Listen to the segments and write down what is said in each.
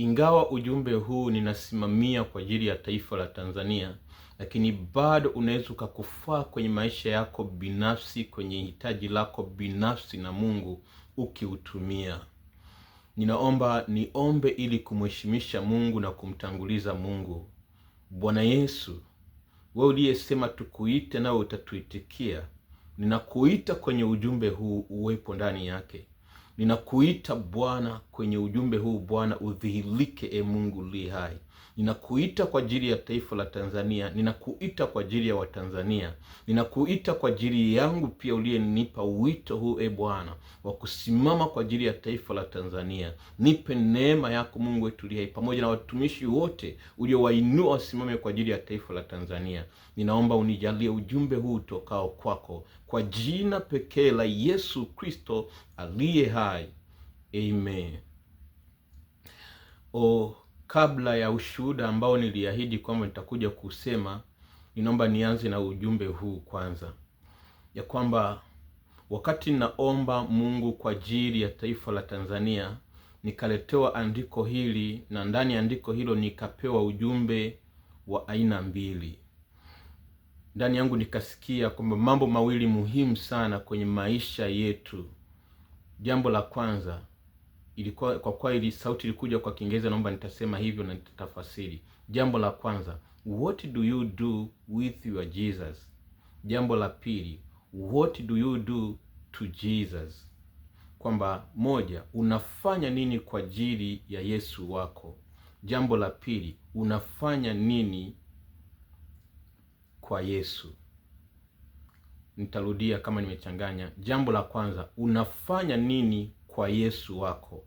ingawa ujumbe huu ninasimamia kwa ajili ya taifa la Tanzania, lakini bado unaweza ukakufaa kwenye maisha yako binafsi, kwenye hitaji lako binafsi na Mungu ukiutumia. Ninaomba niombe ili kumheshimisha Mungu na kumtanguliza Mungu. Bwana Yesu, wewe uliyesema tukuite nawe utatuitikia, ninakuita kwenye ujumbe huu uwepo ndani yake. Ninakuita Bwana kwenye ujumbe huu Bwana udhihirike, Mungu li hai. Ninakuita kwa ajili ya taifa la Tanzania, ninakuita kwa ajili ya Watanzania, ninakuita kwa ajili yangu pia uliyenipa wito huu Bwana wa kusimama kwa ajili ya taifa la Tanzania. Nipe neema yako Mungu wetu li hai, pamoja na watumishi wote uliowainua wasimame kwa ajili ya taifa la Tanzania. Ninaomba unijalie ujumbe huu utokao kwako, kwa jina pekee la Yesu Kristo aliye hai. Amen. Kabla ya ushuhuda ambao niliahidi kwamba nitakuja kusema, ninaomba nianze na ujumbe huu kwanza, ya kwamba wakati naomba Mungu kwa ajili ya taifa la Tanzania, nikaletewa andiko hili, na ndani ya andiko hilo nikapewa ujumbe wa aina mbili. Ndani yangu nikasikia kwamba mambo mawili muhimu sana kwenye maisha yetu. Jambo la kwanza, ilikuwa kwa kweli sauti ilikuja kwa Kiingereza, naomba nitasema hivyo na nitatafasiri. Jambo la kwanza, what do you do with your Jesus? Jambo la pili, what do you do to Jesus? Kwamba moja, unafanya nini kwa ajili ya Yesu wako. Jambo la pili, unafanya nini kwa Yesu. Nitarudia kama nimechanganya. Jambo la kwanza, unafanya nini kwa Yesu wako.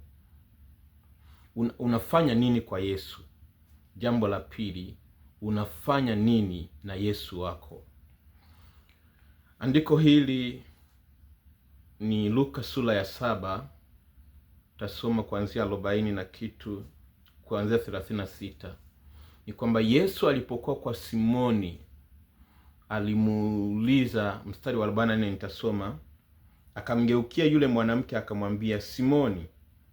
Unafanya nini kwa Yesu. Jambo la pili, unafanya nini na Yesu wako. Andiko hili ni Luka sura ya 7, tasoma kuanzia 40 na kitu kuanzia 36. Ni kwamba Yesu alipokuwa kwa Simoni alimuuliza, mstari wa 44 nitasoma, akamgeukia yule mwanamke akamwambia, Simoni,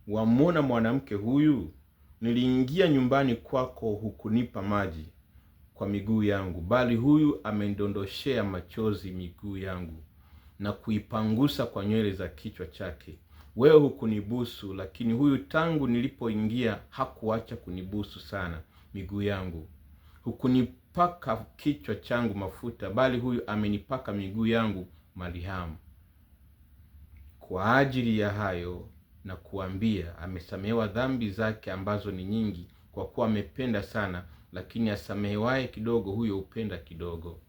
wamwona mwanamke huyu? Niliingia nyumbani kwako, hukunipa maji kwa miguu yangu, bali huyu amendondoshea machozi miguu yangu na kuipangusa kwa nywele za kichwa chake. Wewe hukunibusu, lakini huyu tangu nilipoingia hakuacha kunibusu sana miguu yangu. Hukunipaka kichwa changu mafuta, bali huyu amenipaka miguu yangu malihamu. Kwa ajili ya hayo na kuambia, amesamehewa dhambi zake ambazo ni nyingi, kwa kuwa amependa sana, lakini asamehewaye kidogo, huyo upenda kidogo.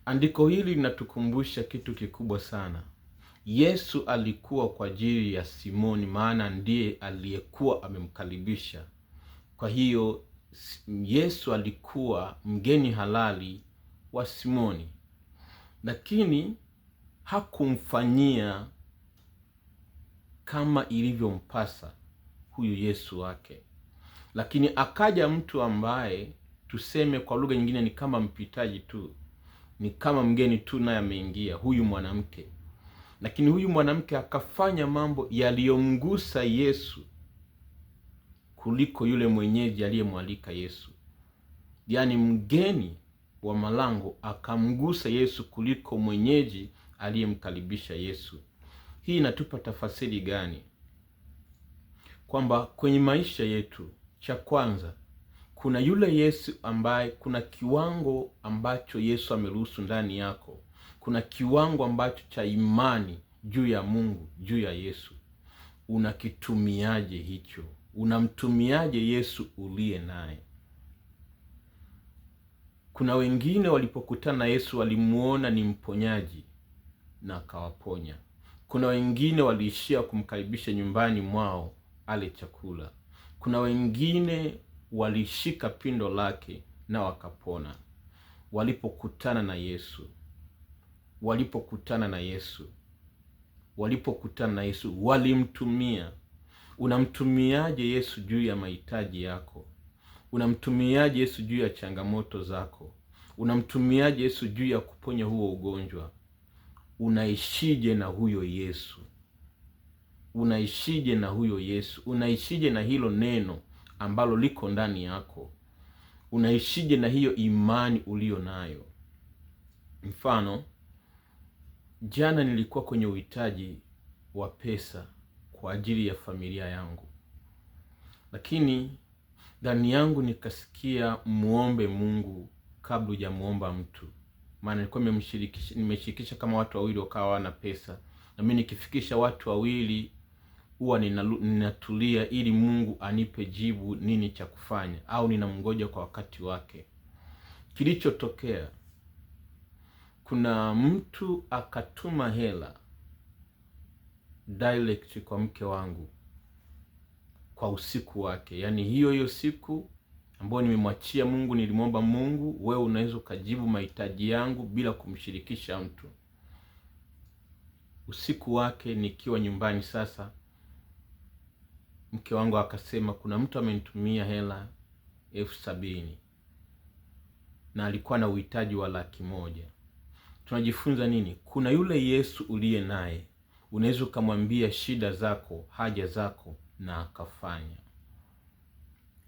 Andiko hili linatukumbusha kitu kikubwa sana. Yesu alikuwa kwa ajili ya Simoni, maana ndiye aliyekuwa amemkaribisha. Kwa hiyo Yesu alikuwa mgeni halali wa Simoni, lakini hakumfanyia kama ilivyompasa huyu Yesu wake. Lakini akaja mtu ambaye tuseme kwa lugha nyingine ni kama mpitaji tu, ni kama mgeni tu, naye ameingia, huyu mwanamke. Lakini huyu mwanamke akafanya mambo yaliyomgusa Yesu kuliko yule mwenyeji aliyemwalika Yesu. Yaani mgeni wa malango akamgusa Yesu kuliko mwenyeji aliyemkaribisha Yesu. Hii inatupa tafasiri gani? Kwamba kwenye maisha yetu, cha kwanza, kuna yule Yesu ambaye, kuna kiwango ambacho Yesu ameruhusu ndani yako. Kuna kiwango ambacho cha imani juu ya Mungu, juu ya Yesu. Unakitumiaje hicho? Unamtumiaje Yesu uliye naye? Kuna wengine walipokutana na Yesu walimuona ni mponyaji na akawaponya. Kuna wengine waliishia kumkaribisha nyumbani mwao ale chakula. Kuna wengine walishika pindo lake na wakapona. Walipokutana na Yesu, walimtumia. Unamtumiaje Yesu juu ya mahitaji yako? Unamtumiaje Yesu juu ya changamoto zako? Unamtumiaje Yesu juu ya kuponya huo ugonjwa? Unaishije na huyo Yesu? unaishije na huyo Yesu? Unaishije na hilo neno ambalo liko ndani yako? Unaishije na hiyo imani ulio nayo? Mfano, jana nilikuwa kwenye uhitaji wa pesa kwa ajili ya familia yangu, lakini ndani yangu nikasikia muombe Mungu kabla hujamuomba mtu. Maana nilikuwa nimeshirikisha kama watu wawili wakawa wana pesa, na mimi nikifikisha watu wawili huwa ninatulia ili Mungu anipe jibu nini cha kufanya, au ninamngoja kwa wakati wake. Kilichotokea, kuna mtu akatuma hela direct kwa mke wangu kwa usiku wake. Yaani hiyo siku ambayo nimemwachia Mungu, nilimwomba Mungu, wewe unaweza kujibu mahitaji yangu bila kumshirikisha mtu. Usiku wake nikiwa nyumbani sasa, mke wangu akasema kuna mtu amenitumia hela 70,000 na alikuwa na uhitaji wa 100,000. Tunajifunza nini? Kuna yule Yesu uliye naye, unaweza kumwambia shida zako, haja zako, na akafanya.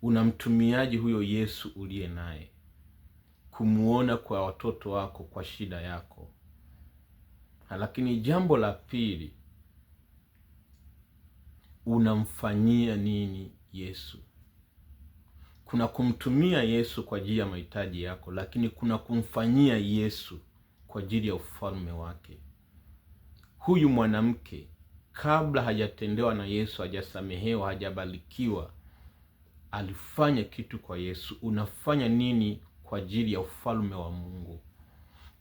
Unamtumiaji huyo Yesu uliye naye kumuona kwa watoto wako, kwa shida yako? Lakini jambo la pili, unamfanyia nini Yesu? Kuna kumtumia Yesu kwa ajili ya mahitaji yako, lakini kuna kumfanyia Yesu kwa ajili ya ufalme wake. Huyu mwanamke kabla hajatendewa na Yesu, hajasamehewa, hajabarikiwa, alifanya kitu kwa Yesu. Unafanya nini kwa ajili ya ufalme wa Mungu?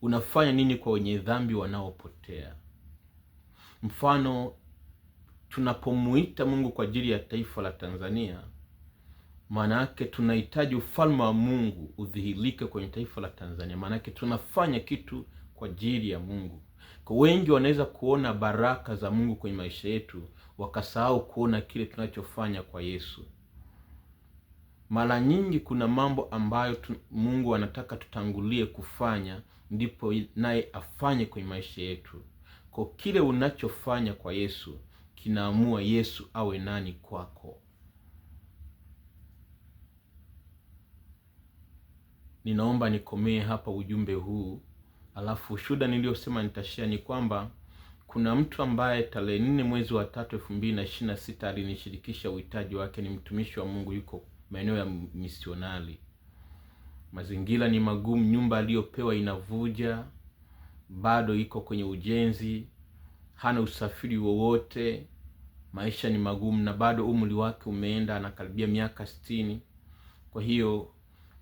Unafanya nini kwa wenye dhambi wanaopotea? Mfano, tunapomuita Mungu kwa ajili ya taifa la Tanzania, maana yake tunahitaji ufalme wa Mungu udhihirike kwenye taifa la Tanzania. Maana yake tunafanya kitu kwa ajili ya Mungu. Kwa wengi wanaweza kuona baraka za Mungu kwenye maisha yetu, wakasahau kuona kile tunachofanya kwa Yesu. Mara nyingi kuna mambo ambayo Mungu anataka tutangulie kufanya, ndipo naye afanye kwenye maisha yetu. Kwa kile unachofanya kwa Yesu kinaamua Yesu awe nani kwako. Ninaomba nikomee hapa ujumbe huu, alafu shuhuda niliyosema nitashare ni kwamba kuna mtu ambaye tarehe 4 mwezi wa 3 2026 alinishirikisha uhitaji wake. Ni mtumishi wa Mungu, yuko maeneo ya misionari. Mazingira ni magumu, nyumba aliyopewa inavuja, bado iko kwenye ujenzi, hana usafiri wowote, maisha ni magumu, na bado umri wake umeenda, anakaribia miaka 60. Kwa hiyo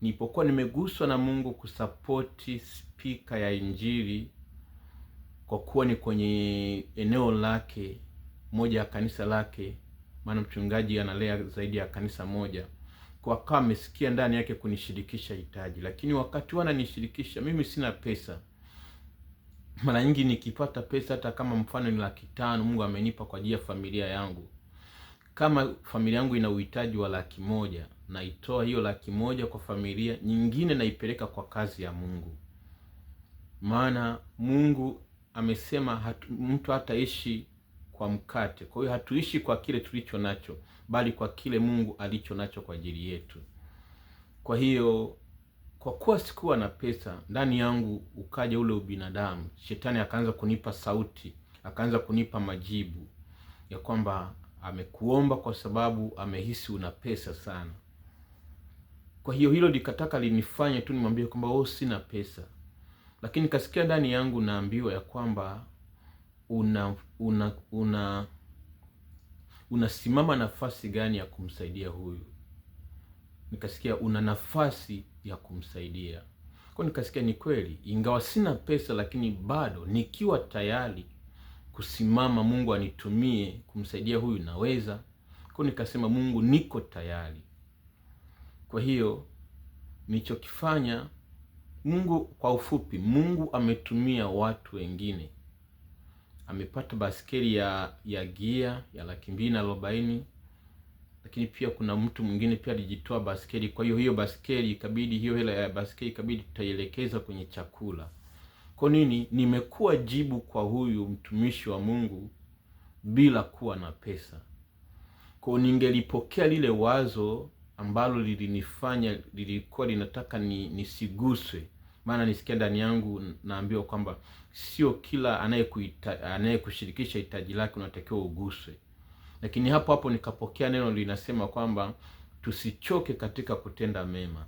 nilipokuwa nimeguswa na Mungu kusapoti spika ya Injili, kwa kuwa ni kwenye eneo lake moja ya kanisa lake, maana mchungaji analea zaidi ya kanisa moja, kwa kama amesikia ndani yake kunishirikisha hitaji. Lakini wakati wananishirikisha, mimi sina pesa. Mara nyingi nikipata pesa, hata kama mfano ni 500,000 Mungu amenipa kwa ajili ya familia yangu, kama familia yangu ina uhitaji wa 100,000, naitoa hiyo 100,000 kwa familia nyingine, naipeleka kwa kazi ya Mungu. Maana Mungu amesema mtu hataishi kwa mkate. Kwa hiyo hatuishi kwa kile tulicho nacho, bali kwa kile Mungu alicho nacho kwa ajili yetu. Kwa hiyo kwa kuwa sikuwa na pesa, ndani yangu ukaja ule ubinadamu. Shetani akaanza kunipa sauti, akaanza kunipa majibu ya kwamba amekuomba kwa sababu amehisi una pesa sana. Kwa hiyo hilo likataka linifanye tu nimwambie kwamba wewe sina pesa. Lakini kasikia ndani yangu naambiwa ya kwamba unasimama nafasi gani ya kumsaidia huyu. Nikasikia una nafasi ya kumsaidia. Kwa nikasikia ni kweli, ingawa sina pesa, lakini bado nikiwa tayari kusimama Mungu anitumie kumsaidia huyu naweza. Kwa nikasema Mungu, niko tayari. Kwa hiyo nilichokifanya, Mungu kwa ufupi, Mungu ametumia watu wengine. Amepata baskeli ya gia ya 240,000, lakini pia kuna mtu mwingine pia alijitoa baskeli. Kwa hiyo baskeli ikabidi, hiyo hela ya baskeli ikabidi tutaielekeza kwenye chakula. Kwa nini? Nimekuwa jibu kwa huyu mtumishi wa Mungu bila kuwa na pesa. Kwa ningelipokea lile wazo ambalo lilikuwa linataka nisiguswe, maana nisikia ndani yangu naambiwa kwamba sio kila anayekushirikisha hitaji lake unatakiwa uguswe. Lakini hapo nikapokea neno linasema kwamba tusichoke katika kutenda mema.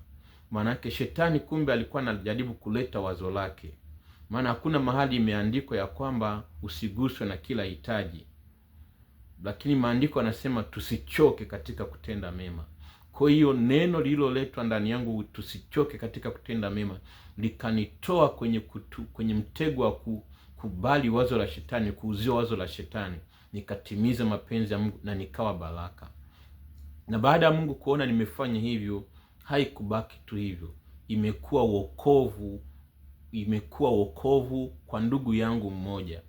Maanake shetani kumbe alikuwa anajaribu kuleta wazo lake, maana hakuna mahali imeandikwa ya kwamba usiguswe na kila hitaji, lakini maandiko yanasema tusichoke katika kutenda mema. Kwa hiyo neno lililoletwa ndani yangu, tusichoke katika kutenda mema, likanitoa kwenye mtego wa kukubali wazo la shetani, kuuzia wazo la shetani, nikatimiza mapenzi ya Mungu na nikawa baraka. Na baada ya Mungu kuona nimefanya hivyo, haikubaki tu hivyo, imekuwa wokovu kwa ndugu yangu mmoja.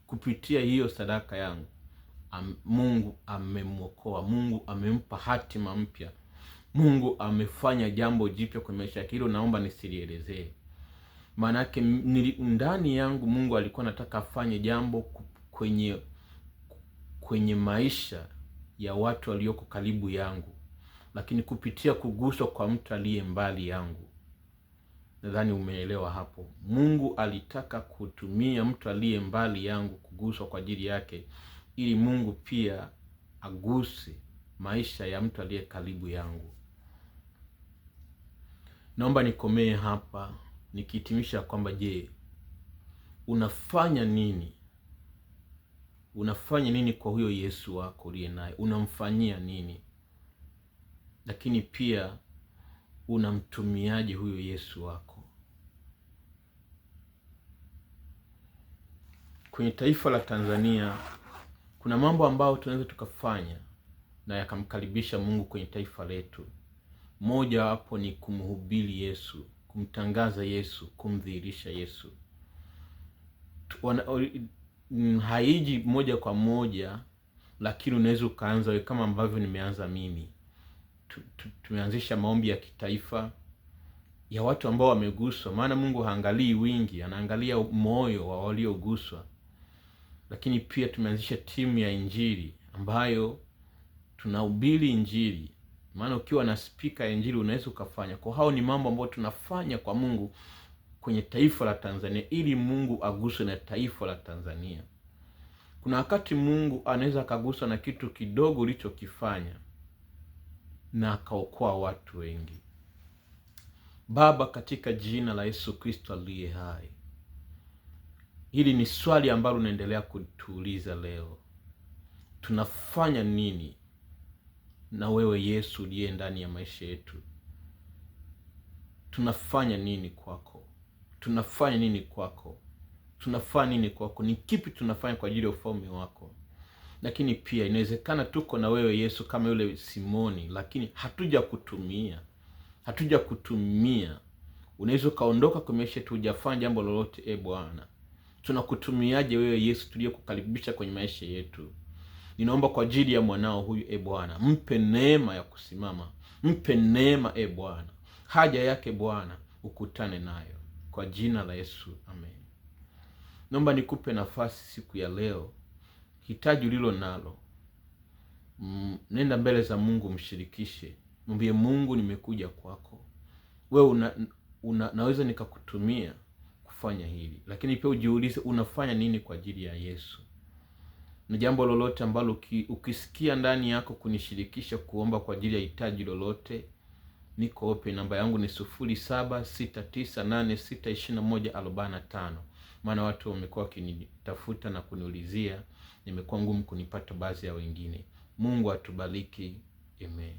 Kupitia hiyo sadaka yangu, Mungu amemwokoa, Mungu amempa hatima mpya, Mungu amefanya jambo jipya kwa maisha yake. Hilo naomba nisilielezee, maanake ndani yangu Mungu alikuwa anataka afanye jambo kwenye maisha ya watu walioko karibu yangu, lakini kupitia kuguswa kwa mtu aliye mbali yangu. Nadhani umeelewa hapo. Mungu alitaka kutumia mtu aliye mbali yangu kuguswa kwa ajili yake, ili Mungu pia aguse maisha ya mtu aliye karibu yangu. Naomba nikomee hapa nikihitimisha kwamba je, unafanya nini? Unafanya nini kwa huyo Yesu wako uliye naye? Unamfanyia nini? Lakini pia unamtumiaje huyo Yesu wako? Kwenye taifa la Tanzania kuna mambo ambayo tunaweza tukafanya na yakamkaribisha Mungu kwenye taifa letu. Moja hapo ni kumhubiri Yesu, kumtangaza Yesu, kumdhihirisha Yesu. Haiji moja kwa moja, lakini unaweza ukaanza wewe kama ambavyo nimeanza mimi. Tumeanzisha maombi ya kitaifa ya watu ambao wameguswa, maana Mungu haangalii wingi, anaangalia moyo wa walioguswa. Lakini pia tumeanzisha timu ya injili ambayo tunahubiri injili, maana ukiwa na spika ya injili unaweza ukafanya. Kwa hao ni mambo ambayo tunafanya kwa Mungu kwenye taifa la Tanzania, ili Mungu aguswe na taifa la Tanzania. Kuna wakati Mungu anaweza akaguswa na kitu kidogo ulichokifanya na akaokoa watu wengi. Baba, katika jina la Yesu Kristo aliye hai, hili ni swali ambalo unaendelea kutuuliza leo. Tunafanya nini na wewe Yesu uliye ndani ya maisha yetu? Tunafanya nini kwako? Tunafanya nini kwako? Tunafanya nini kwako? Ni kipi tunafanya kwa ajili ya ufalme wako? Lakini pia inawezekana tuko na wewe Yesu kama yule Simoni, lakini hatuja kutumia. Unaweza kaondoka kwa maisha yetu hujafanya jambo lolote. Bwana, tunakutumiaje wewe Yesu tuliye kukaribisha kwenye maisha yetu? Ninaomba kwa ajili ya mwanao huyu Bwana, mpe neema ya kusimama, mpe neema Bwana, haja yake Bwana ukutane nayo kwa jina la Yesu, amen. Naomba nikupe nafasi siku ya leo, hitaji ulilo nalo, nenda mbele za Mungu, mshirikishe, mwambie Mungu, nimekuja kwako. Wewe naweza nikakutumia kufanya hili, lakini pia ujiulize unafanya nini kwa ajili ya Yesu. Na jambo lolote ambalo ukisikia ndani yako kunishirikisha kuomba kwa ajili ya hitaji lolote, niko open. Namba yangu ni 0769862145. Maana watu wamekuwa wakinitafuta na kuniulizia, nimekuwa ngumu kunipata baadhi ya wengine. Mungu atubariki. Amen.